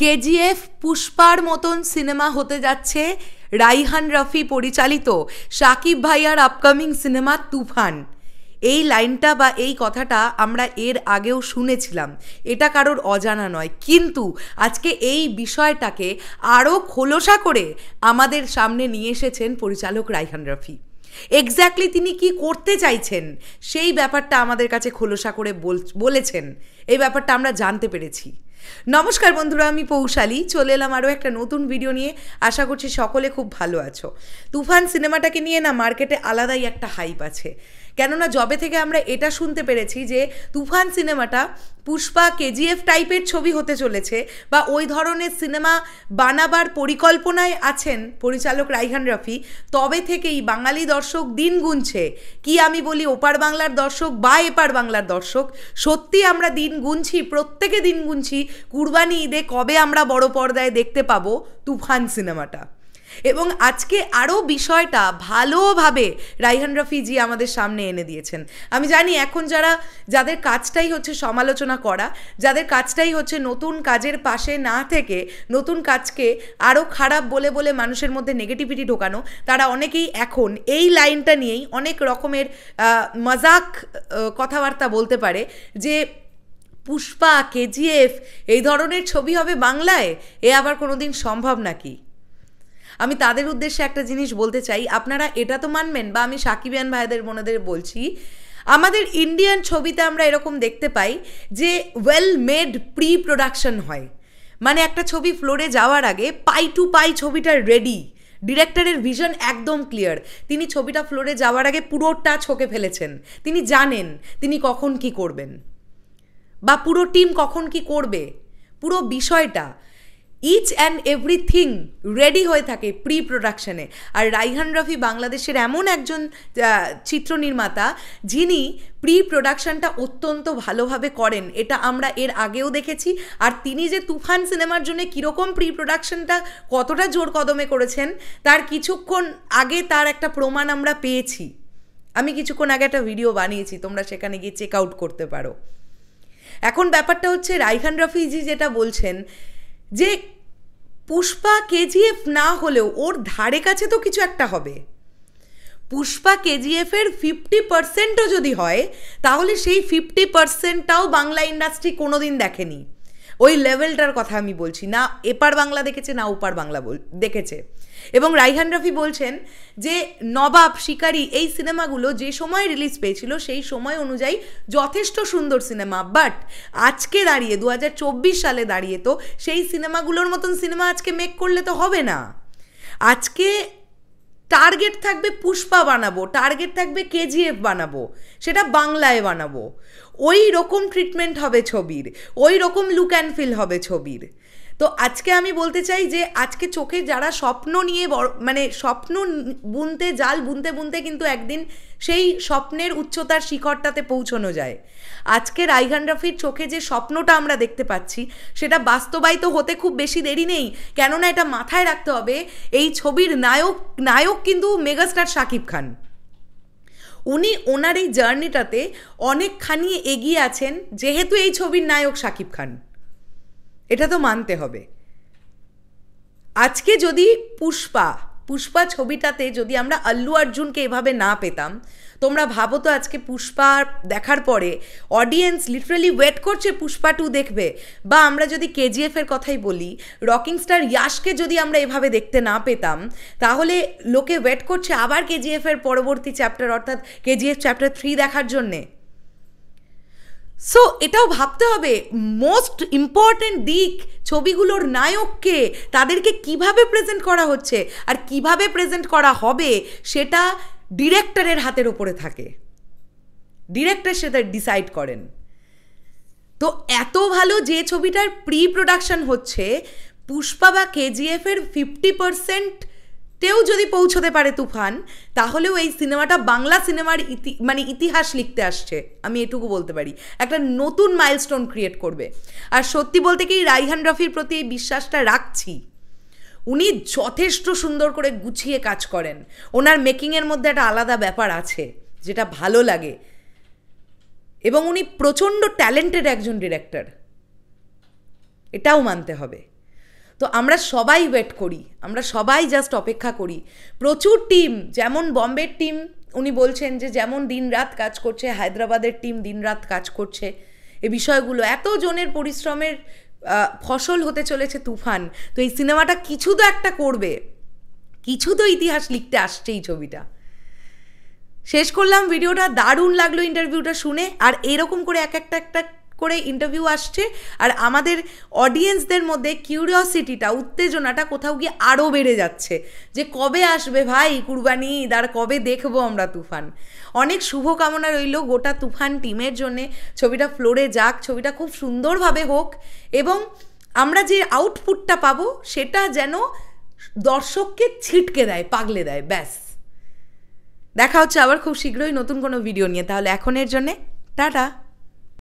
কেজিএফ পুষ্পার মতন সিনেমা হতে যাচ্ছে রাইহান রফি পরিচালিত শাকিব ভাইয়ার আপকামিং সিনেমা তুফান। এই লাইনটা বা এই কথাটা আমরা এর আগেও শুনেছিলাম, এটা কারোর অজানা নয়, কিন্তু আজকে এই বিষয়টাকে আরও খোলসা করে আমাদের সামনে নিয়ে এসেছেন পরিচালক রাইহান রফি। এক্স্যাক্টলি তিনি কি করতে চাইছেন সেই ব্যাপারটা আমাদের কাছে খোলসা করে বলেছেন, এই ব্যাপারটা আমরা জানতে পেরেছি। নমস্কার বন্ধুরা, আমি পৌশালী চলে এলাম আরও একটা নতুন ভিডিও নিয়ে। আশা করছি সকলে খুব ভালো আছো। তুফান সিনেমাটাকে নিয়ে না মার্কেটে আলাদাই একটা হাইপ আছে, কেননা যবে থেকে আমরা এটা শুনতে পেরেছি যে তুফান সিনেমাটা পুষ্পা কেজিএফ টাইপের ছবি হতে চলেছে বা ওই ধরনের সিনেমা বানাবার পরিকল্পনায় আছেন পরিচালক রাইহান রফি, তবে থেকেই বাঙালি দর্শক দিন গুনছে। কি আমি বলি, ওপার বাংলার দর্শক বা এপার বাংলার দর্শক, সত্যি আমরা দিন গুনছি, প্রত্যেকে দিন গুনছি কুরবানি ঈদে কবে আমরা বড় পর্দায় দেখতে পাবো তুফান সিনেমাটা। এবং আজকে আরও বিষয়টা ভালোভাবে রাইহান রফিজি আমাদের সামনে এনে দিয়েছেন। আমি জানি এখন যাদের কাজটাই হচ্ছে সমালোচনা করা, যাদের কাজটাই হচ্ছে নতুন কাজের পাশে না থেকে নতুন কাজকে আরও খারাপ বলে বলে মানুষের মধ্যে নেগেটিভিটি ঢোকানো, তারা অনেকেই এখন এই লাইনটা নিয়েই অনেক রকমের মজাক কথাবার্তা বলতে পারে যে পুষ্পা কেজিএফ এই ধরনের ছবি হবে বাংলায়, এ আবার কোনোদিন সম্ভব নাকি। আমি তাদের উদ্দেশ্যে একটা জিনিস বলতে চাই, আপনারা এটা তো মানবেন, বা আমি সাকিবিয়ান ভাইদের বোনেদের বলছি, আমাদের ইন্ডিয়ান ছবিতে আমরা এরকম দেখতে পাই যে ওয়েল মেড প্রি প্রোডাকশন হয়, মানে একটা ছবি ফ্লোরে যাওয়ার আগে পাই টু পাই ছবিটা রেডি, ডিরেক্টরের ভিশন একদম ক্লিয়ার, তিনি ছবিটা ফ্লোরে যাওয়ার আগে পুরোটা ছকে ফেলেছেন, তিনি জানেন তিনি কখন কি করবেন বা পুরো টিম কখন কি করবে, পুরো বিষয়টা ইচ অ্যান্ড এভরিথিং রেডি হয়ে থাকে প্রি প্রোডাকশনে। আর রাইহান রফি বাংলাদেশের এমন একজন চিত্রনির্মাতা যিনি প্রি প্রোডাকশনটা অত্যন্ত ভালোভাবে করেন, এটা আমরা এর আগেও দেখেছি। আর তিনি যে তুফান সিনেমার জন্য কীরকম প্রি প্রোডাকশনটা কতটা জোর কদমে করেছেন তার কিছুক্ষণ আগে তার একটা প্রমাণ আমরা পেয়েছি। আমি কিছুক্ষণ আগে একটা ভিডিও বানিয়েছি, তোমরা সেখানে গিয়ে চেক আউট করতে পারো। এখন ব্যাপারটা হচ্ছে রাইহান রফিজি যেটা বলছেন যে পুষ্পা কেজিএফ না হলেও ওর ধারে কাছে তো কিছু একটা হবে। পুষ্পা কেজিএফের 50%ও যদি হয় তাহলে সেই 50%টাও বাংলা ইন্ডাস্ট্রি কোনোদিন দেখেনি। ওই লেভেলটার কথা আমি বলছি, না এপার বাংলা দেখেছে না ওপার বাংলা দেখেছে। এবং রাইহান রফি বলছেন যে নবাব, শিকারি এই সিনেমাগুলো যে সময় রিলিজ পেয়েছিল সেই সময় অনুযায়ী যথেষ্ট সুন্দর সিনেমা, বাট আজকে দাঁড়িয়ে 2024 সালে দাঁড়িয়ে তো সেই সিনেমাগুলোর মতন সিনেমা আজকে মেক করলে তো হবে না। আজকে টার্গেট থাকবে পুষ্পা বানাবো, টার্গেট থাকবে কেজিএফ বানাবো, সেটা বাংলায় বানাবো, ওই রকম ট্রিটমেন্ট হবে ছবির, ওই রকম লুক অ্যান্ড ফিল হবে ছবির। তো আজকে আমি বলতে চাই যে আজকে চোখে যারা স্বপ্ন নিয়ে মানে স্বপ্ন বুনতে জাল বুনতে বুনতে কিন্তু একদিন সেই স্বপ্নের উচ্চতার শিখরটাতে পৌঁছানো যায়। আজকে রাইহান রফির চোখে যে স্বপ্নটা আমরা দেখতে পাচ্ছি সেটা বাস্তবায়িত হতে খুব বেশি দেরি নেই, কেননা এটা মাথায় রাখতে হবে এই ছবির নায়ক কিন্তু মেগাস্টার শাকিব খান। উনি ওনার এই জার্নিটাতে অনেকখানি এগিয়ে আছেন যেহেতু এই ছবির নায়ক শাকিব খান, এটা তো মানতে হবে। আজকে যদি পুষ্পা ছবিটাতে যদি আমরা আল্লু অর্জুনকে এভাবে না পেতাম, তোমরা ভাবো তো আজকে পুষ্পা দেখার পরে অডিয়েন্স লিটারালি ওয়েট করছে পুষ্পা 2 দেখবে। বা আমরা যদি কেজিএফের কথাই বলি, রকিং স্টার ইয়াশকে যদি আমরা এভাবে দেখতে না পেতাম তাহলে লোকে ওয়েট করছে আবার কেজিএফের পরবর্তী চ্যাপ্টার অর্থাৎ কেজিএফ চ্যাপ্টার 3 দেখার জন্যে। সো এটাও ভাবতে হবে মোস্ট ইম্পর্ট্যান্ট দিক, ছবিগুলোর নায়ককে, তাদেরকে কিভাবে প্রেজেন্ট করা হচ্ছে আর কিভাবে প্রেজেন্ট করা হবে সেটা ডিরেক্টরের হাতের ওপরে থাকে, ডিরেক্টর সেটা ডিসাইড করেন। তো এত ভালো যে ছবিটার প্রি প্রোডাকশন হচ্ছে, পুষ্পা বা কেজিএফের 50% তেও যদি পৌঁছতে পারে তুফান, তাহলেও এই সিনেমাটা বাংলা সিনেমার মানে ইতিহাস লিখতে আসছে, আমি এটুকু বলতে পারি, একটা নতুন মাইলস্টোন ক্রিয়েট করবে। আর সত্যি বলতে কি রাইহান রফির প্রতি এই বিশ্বাসটা রাখছি, উনি যথেষ্ট সুন্দর করে গুছিয়ে কাজ করেন, ওনার মেকিংয়ের মধ্যে একটা আলাদা ব্যাপার আছে যেটা ভালো লাগে, এবং উনি প্রচণ্ড ট্যালেন্টেড একজন ডিরেক্টর, এটাও মানতে হবে। তো আমরা সবাই ওয়েট করি, আমরা সবাই জাস্ট অপেক্ষা করি। প্রচুর টিম, যেমন বম্বের টিম উনি বলছেন যে যেমন দিনরাত কাজ করছে, হায়দ্রাবাদের টিম দিনরাত কাজ করছে, এই বিষয়গুলো এত জনের পরিশ্রমের ফসল হতে চলেছে তুফান। তো এই সিনেমাটা কিছু তো একটা করবে, কিছু তো ইতিহাস লিখতে আসছে এই ছবিটা। শেষ করলাম ভিডিওটা, দারুণ লাগলো ইন্টারভিউটা শুনে। আর এরকম করে এক একটা করে ইন্টারভিউ আসছে, আর আমাদের অডিয়েন্সদের মধ্যে কিউরিওসিটিটা, উত্তেজনাটা কোথাও গিয়ে আরও বেড়ে যাচ্ছে যে কবে আসবে ভাই কুরবানি ঈদ, আর কবে দেখবো আমরা তুফান। অনেক শুভকামনা রইল গোটা তুফান টিমের জন্যে, ছবিটা ফ্লোরে যাক, ছবিটা খুব সুন্দরভাবে হোক, এবং আমরা যে আউটপুটটা পাবো সেটা যেন দর্শককে ছিটকে দেয়, পাগলে দেয়, ব্যাস। দেখা হচ্ছে আবার খুব শীঘ্রই নতুন কোনো ভিডিও নিয়ে। তাহলে এখনের জন্যে টাটা।